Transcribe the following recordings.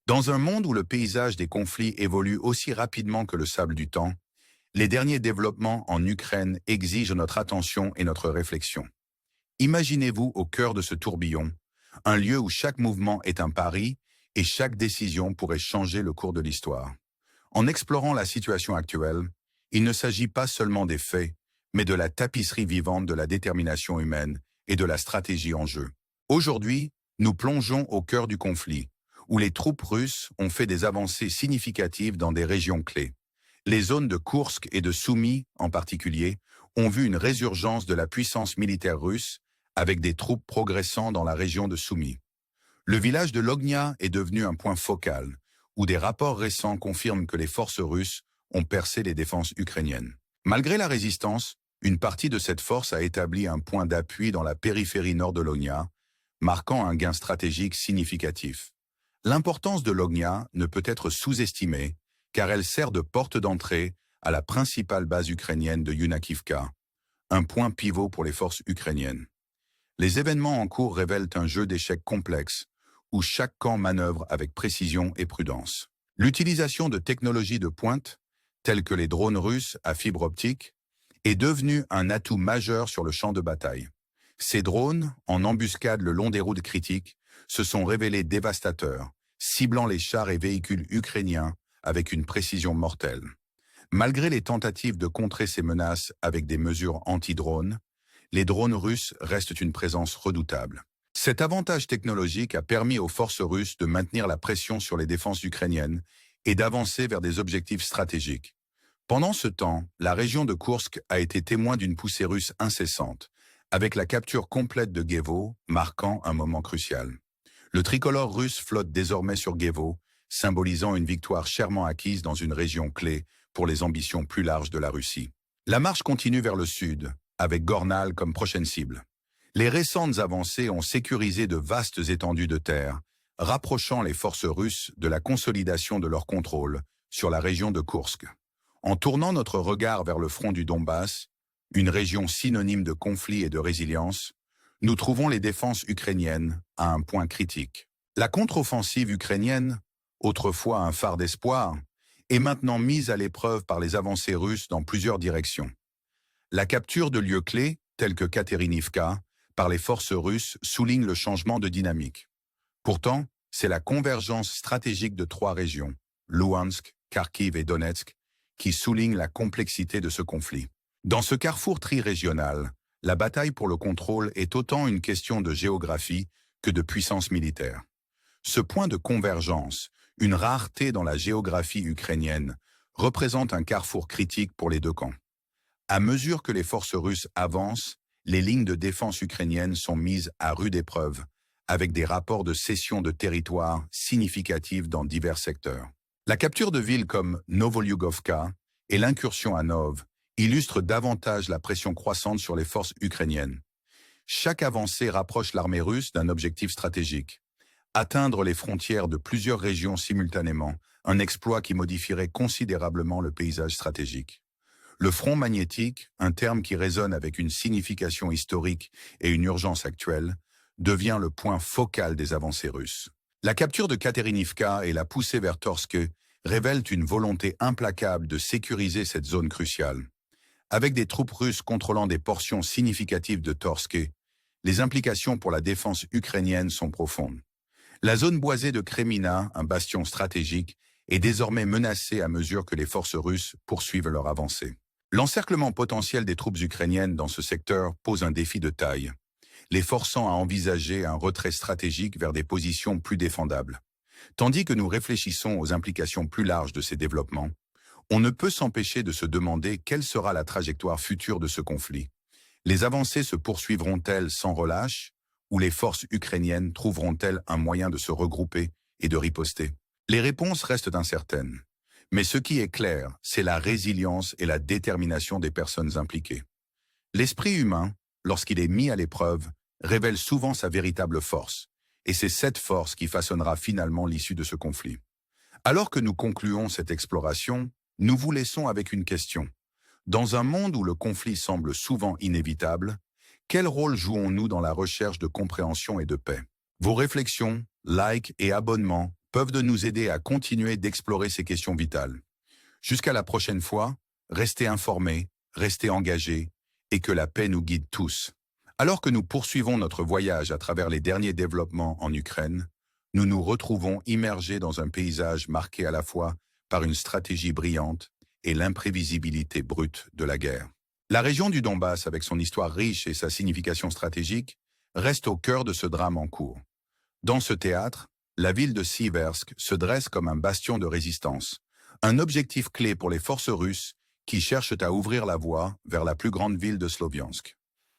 Dans un monde où le paysage des conflits évolue aussi rapidement que le sable du temps, les derniers développements en Ukraine exigent notre attention et notre réflexion. Imaginez-vous au cœur de ce tourbillon, un lieu où chaque mouvement est un pari et chaque décision pourrait changer le cours de l'histoire. En explorant la situation actuelle, il ne s'agit pas seulement des faits, mais de la tapisserie vivante de la détermination humaine et de la stratégie en jeu. Aujourd'hui, nous plongeons au cœur du conflit, où les troupes russes ont fait des avancées significatives dans des régions clés. Les zones de Koursk et de Soumy, en particulier, ont vu une résurgence de la puissance militaire russe avec des troupes progressant dans la région de Soumy. Le village de Lognia est devenu un point focal, où des rapports récents confirment que les forces russes ont percé les défenses ukrainiennes. Malgré la résistance, une partie de cette force a établi un point d'appui dans la périphérie nord de Lognia, marquant un gain stratégique significatif. L'importance de Lognia ne peut être sous-estimée, car elle sert de porte d'entrée à la principale base ukrainienne de Yunakivka, un point pivot pour les forces ukrainiennes. Les événements en cours révèlent un jeu d'échecs complexe, où chaque camp manœuvre avec précision et prudence. L'utilisation de technologies de pointe, telles que les drones russes à fibre optique, est devenue un atout majeur sur le champ de bataille. Ces drones, en embuscade le long des routes critiques, se sont révélés dévastateurs, ciblant les chars et véhicules ukrainiens avec une précision mortelle. Malgré les tentatives de contrer ces menaces avec des mesures anti-drones, les drones russes restent une présence redoutable. Cet avantage technologique a permis aux forces russes de maintenir la pression sur les défenses ukrainiennes et d'avancer vers des objectifs stratégiques. Pendant ce temps, la région de Koursk a été témoin d'une poussée russe incessante, avec la capture complète de Guevo marquant un moment crucial. Le tricolore russe flotte désormais sur Guevo, symbolisant une victoire chèrement acquise dans une région clé pour les ambitions plus larges de la Russie. La marche continue vers le sud, avec Gornal comme prochaine cible. Les récentes avancées ont sécurisé de vastes étendues de terre, rapprochant les forces russes de la consolidation de leur contrôle sur la région de Koursk. En tournant notre regard vers le front du Donbass, une région synonyme de conflit et de résilience, nous trouvons les défenses ukrainiennes à un point critique. La contre-offensive ukrainienne, autrefois un phare d'espoir, est maintenant mise à l'épreuve par les avancées russes dans plusieurs directions. La capture de lieux clés, tels que Katerinivka, par les forces russes souligne le changement de dynamique. Pourtant, c'est la convergence stratégique de trois régions, Louhansk, Kharkiv et Donetsk, qui souligne la complexité de ce conflit. Dans ce carrefour tri-régional, la bataille pour le contrôle est autant une question de géographie que de puissance militaire. Ce point de convergence, une rareté dans la géographie ukrainienne, représente un carrefour critique pour les deux camps. À mesure que les forces russes avancent, les lignes de défense ukrainiennes sont mises à rude épreuve, avec des rapports de cession de territoire significatifs dans divers secteurs. La capture de villes comme Novolyugovka et l'incursion à Nov illustrent davantage la pression croissante sur les forces ukrainiennes. Chaque avancée rapproche l'armée russe d'un objectif stratégique. Atteindre les frontières de plusieurs régions simultanément, un exploit qui modifierait considérablement le paysage stratégique. Le front magnétique, un terme qui résonne avec une signification historique et une urgence actuelle, devient le point focal des avancées russes. La capture de Katerinivka et la poussée vers Torsk révèlent une volonté implacable de sécuriser cette zone cruciale. Avec des troupes russes contrôlant des portions significatives de Torsk, les implications pour la défense ukrainienne sont profondes. La zone boisée de Kremina, un bastion stratégique, est désormais menacée à mesure que les forces russes poursuivent leur avancée. L'encerclement potentiel des troupes ukrainiennes dans ce secteur pose un défi de taille, les forçant à envisager un retrait stratégique vers des positions plus défendables. Tandis que nous réfléchissons aux implications plus larges de ces développements, on ne peut s'empêcher de se demander quelle sera la trajectoire future de ce conflit. Les avancées se poursuivront-elles sans relâche, ou les forces ukrainiennes trouveront-elles un moyen de se regrouper et de riposter? Les réponses restent incertaines. Mais ce qui est clair, c'est la résilience et la détermination des personnes impliquées. L'esprit humain, lorsqu'il est mis à l'épreuve, révèle souvent sa véritable force, et c'est cette force qui façonnera finalement l'issue de ce conflit. Alors que nous concluons cette exploration, nous vous laissons avec une question. Dans un monde où le conflit semble souvent inévitable, quel rôle jouons-nous dans la recherche de compréhension et de paix? Vos réflexions, likes et abonnements peuvent nous aider à continuer d'explorer ces questions vitales. Jusqu'à la prochaine fois, restez informés, restez engagés, et que la paix nous guide tous. Alors que nous poursuivons notre voyage à travers les derniers développements en Ukraine, nous nous retrouvons immergés dans un paysage marqué à la fois par une stratégie brillante et l'imprévisibilité brute de la guerre. La région du Donbass, avec son histoire riche et sa signification stratégique, reste au cœur de ce drame en cours. Dans ce théâtre, la ville de Siversk se dresse comme un bastion de résistance, un objectif clé pour les forces russes qui cherchent à ouvrir la voie vers la plus grande ville de Sloviansk.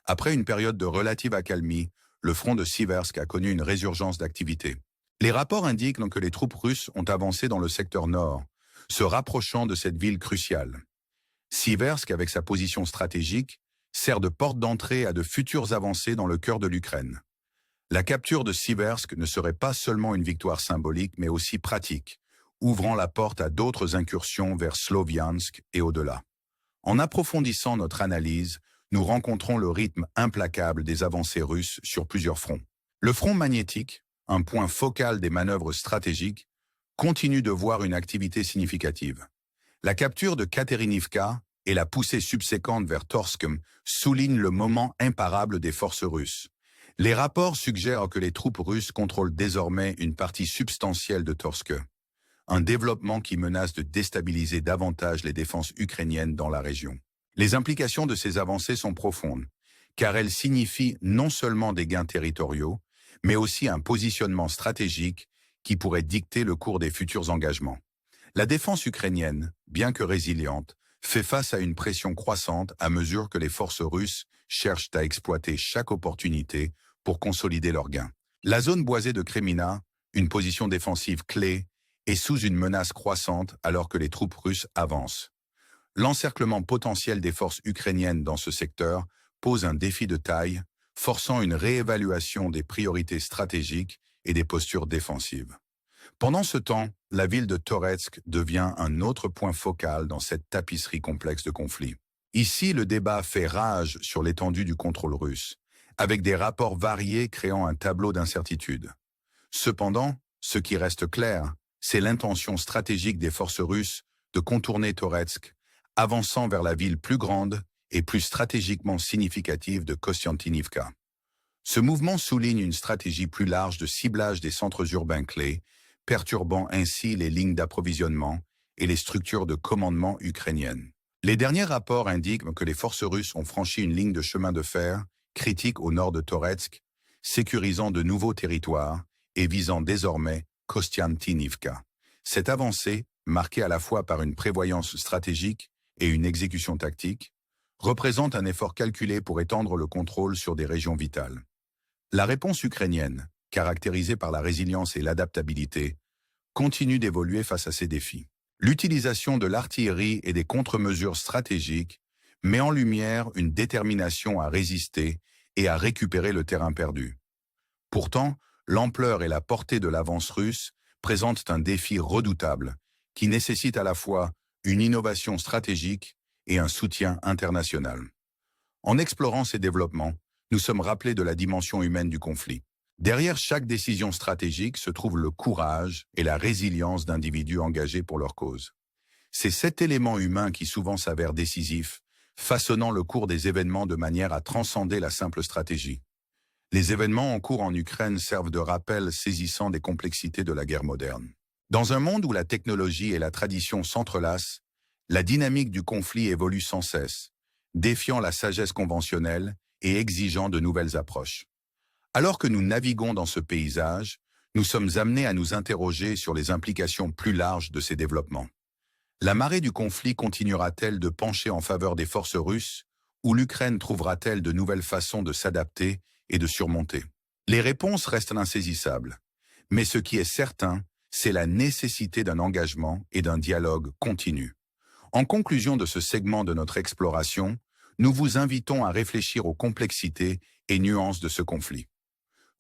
Après une période de relative accalmie, le front de Siversk a connu une résurgence d'activité. Les rapports indiquent que les troupes russes ont avancé dans le secteur nord, se rapprochant de cette ville cruciale. Siversk, avec sa position stratégique, sert de porte d'entrée à de futures avancées dans le cœur de l'Ukraine. La capture de Siversk ne serait pas seulement une victoire symbolique, mais aussi pratique, ouvrant la porte à d'autres incursions vers Sloviansk et au-delà. En approfondissant notre analyse, nous rencontrons le rythme implacable des avancées russes sur plusieurs fronts. Le front magnétique, un point focal des manœuvres stratégiques, continue de voir une activité significative. La capture de Katerinivka et la poussée subséquente vers Torskem soulignent le moment imparable des forces russes. Les rapports suggèrent que les troupes russes contrôlent désormais une partie substantielle de Torsk, un développement qui menace de déstabiliser davantage les défenses ukrainiennes dans la région. Les implications de ces avancées sont profondes, car elles signifient non seulement des gains territoriaux, mais aussi un positionnement stratégique qui pourrait dicter le cours des futurs engagements. La défense ukrainienne, bien que résiliente, fait face à une pression croissante à mesure que les forces russes cherchent à exploiter chaque opportunité pour consolider leurs gains. La zone boisée de Kremina, une position défensive clé, est sous une menace croissante alors que les troupes russes avancent. L'encerclement potentiel des forces ukrainiennes dans ce secteur pose un défi de taille, forçant une réévaluation des priorités stratégiques et des postures défensives. Pendant ce temps, la ville de Toretsk devient un autre point focal dans cette tapisserie complexe de conflits. Ici, le débat fait rage sur l'étendue du contrôle russe, avec des rapports variés créant un tableau d'incertitude. Cependant, ce qui reste clair, c'est l'intention stratégique des forces russes de contourner Toretsk, avançant vers la ville plus grande et plus stratégiquement significative de Kostiantynivka. Ce mouvement souligne une stratégie plus large de ciblage des centres urbains clés, perturbant ainsi les lignes d'approvisionnement et les structures de commandement ukrainiennes. Les derniers rapports indiquent que les forces russes ont franchi une ligne de chemin de fer critique au nord de Toretsk, sécurisant de nouveaux territoires et visant désormais Kostiantynivka. Cette avancée, marquée à la fois par une prévoyance stratégique et une exécution tactique, représente un effort calculé pour étendre le contrôle sur des régions vitales. La réponse ukrainienne, caractérisée par la résilience et l'adaptabilité, continue d'évoluer face à ces défis. L'utilisation de l'artillerie et des contre-mesures stratégiques met en lumière une détermination à résister et à récupérer le terrain perdu. Pourtant, l'ampleur et la portée de l'avance russe présentent un défi redoutable qui nécessite à la fois une innovation stratégique et un soutien international. En explorant ces développements, nous sommes rappelés de la dimension humaine du conflit. Derrière chaque décision stratégique se trouve le courage et la résilience d'individus engagés pour leur cause. C'est cet élément humain qui souvent s'avère décisif, façonnant le cours des événements de manière à transcender la simple stratégie. Les événements en cours en Ukraine servent de rappel saisissant des complexités de la guerre moderne. Dans un monde où la technologie et la tradition s'entrelacent, la dynamique du conflit évolue sans cesse, défiant la sagesse conventionnelle et exigeant de nouvelles approches. Alors que nous naviguons dans ce paysage, nous sommes amenés à nous interroger sur les implications plus larges de ces développements. La marée du conflit continuera-t-elle de pencher en faveur des forces russes, ou l'Ukraine trouvera-t-elle de nouvelles façons de s'adapter et de surmonter? Les réponses restent insaisissables, mais ce qui est certain, c'est la nécessité d'un engagement et d'un dialogue continu. En conclusion de ce segment de notre exploration, nous vous invitons à réfléchir aux complexités et nuances de ce conflit.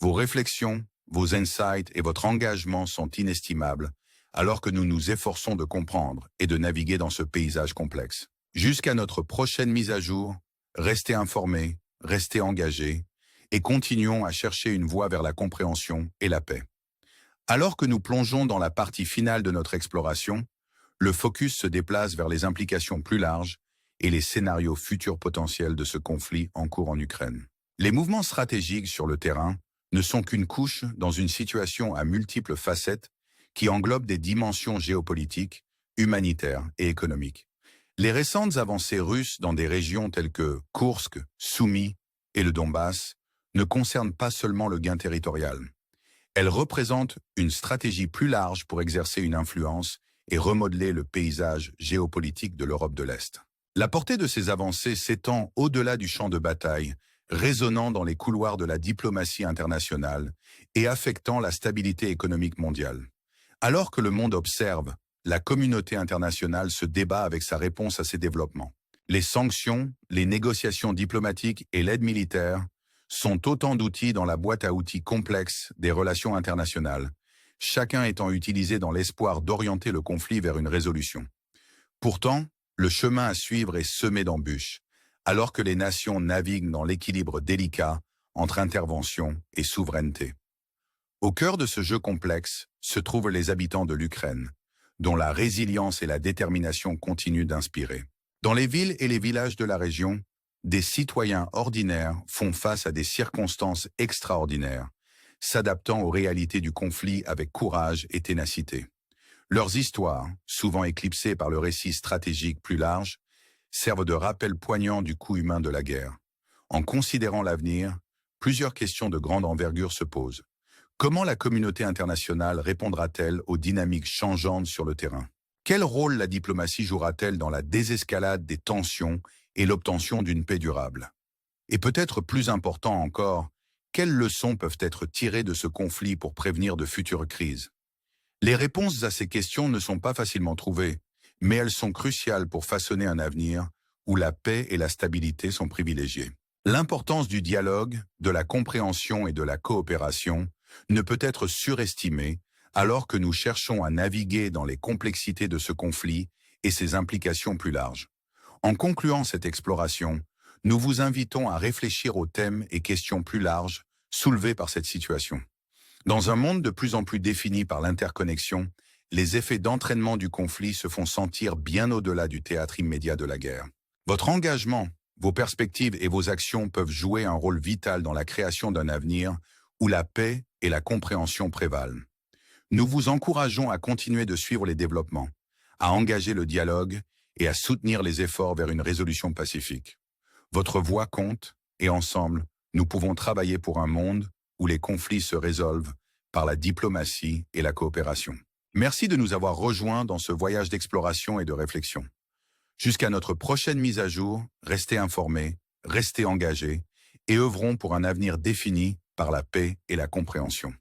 Vos réflexions, vos insights et votre engagement sont inestimables, alors que nous nous efforçons de comprendre et de naviguer dans ce paysage complexe. Jusqu'à notre prochaine mise à jour, restez informés, restez engagés et continuons à chercher une voie vers la compréhension et la paix. Alors que nous plongeons dans la partie finale de notre exploration, le focus se déplace vers les implications plus larges et les scénarios futurs potentiels de ce conflit en cours en Ukraine. Les mouvements stratégiques sur le terrain ne sont qu'une couche dans une situation à multiples facettes qui englobe des dimensions géopolitiques, humanitaires et économiques. Les récentes avancées russes dans des régions telles que Koursk, Soumy et le Donbass ne concernent pas seulement le gain territorial. Elles représentent une stratégie plus large pour exercer une influence et remodeler le paysage géopolitique de l'Europe de l'Est. La portée de ces avancées s'étend au-delà du champ de bataille, résonnant dans les couloirs de la diplomatie internationale et affectant la stabilité économique mondiale. Alors que le monde observe, la communauté internationale se débat avec sa réponse à ces développements. Les sanctions, les négociations diplomatiques et l'aide militaire sont autant d'outils dans la boîte à outils complexe des relations internationales, chacun étant utilisé dans l'espoir d'orienter le conflit vers une résolution. Pourtant, le chemin à suivre est semé d'embûches, alors que les nations naviguent dans l'équilibre délicat entre intervention et souveraineté. Au cœur de ce jeu complexe se trouvent les habitants de l'Ukraine, dont la résilience et la détermination continuent d'inspirer. Dans les villes et les villages de la région, des citoyens ordinaires font face à des circonstances extraordinaires, s'adaptant aux réalités du conflit avec courage et ténacité. Leurs histoires, souvent éclipsées par le récit stratégique plus large, servent de rappel poignant du coût humain de la guerre. En considérant l'avenir, plusieurs questions de grande envergure se posent. Comment la communauté internationale répondra-t-elle aux dynamiques changeantes sur le terrain? Quel rôle la diplomatie jouera-t-elle dans la désescalade des tensions et l'obtention d'une paix durable? Et peut-être plus important encore, quelles leçons peuvent être tirées de ce conflit pour prévenir de futures crises? Les réponses à ces questions ne sont pas facilement trouvées, mais elles sont cruciales pour façonner un avenir où la paix et la stabilité sont privilégiées. L'importance du dialogue, de la compréhension et de la coopération ne peut être surestimée alors que nous cherchons à naviguer dans les complexités de ce conflit et ses implications plus larges. En concluant cette exploration, nous vous invitons à réfléchir aux thèmes et questions plus larges soulevés par cette situation. Dans un monde de plus en plus défini par l'interconnexion, les effets d'entraînement du conflit se font sentir bien au-delà du théâtre immédiat de la guerre. Votre engagement, vos perspectives et vos actions peuvent jouer un rôle vital dans la création d'un avenir où la paix et la compréhension prévalent. Nous vous encourageons à continuer de suivre les développements, à engager le dialogue et à soutenir les efforts vers une résolution pacifique. Votre voix compte et ensemble, nous pouvons travailler pour un monde où les conflits se résolvent par la diplomatie et la coopération. Merci de nous avoir rejoints dans ce voyage d'exploration et de réflexion. Jusqu'à notre prochaine mise à jour, restez informés, restez engagés et œuvrons pour un avenir défini par la paix et la compréhension.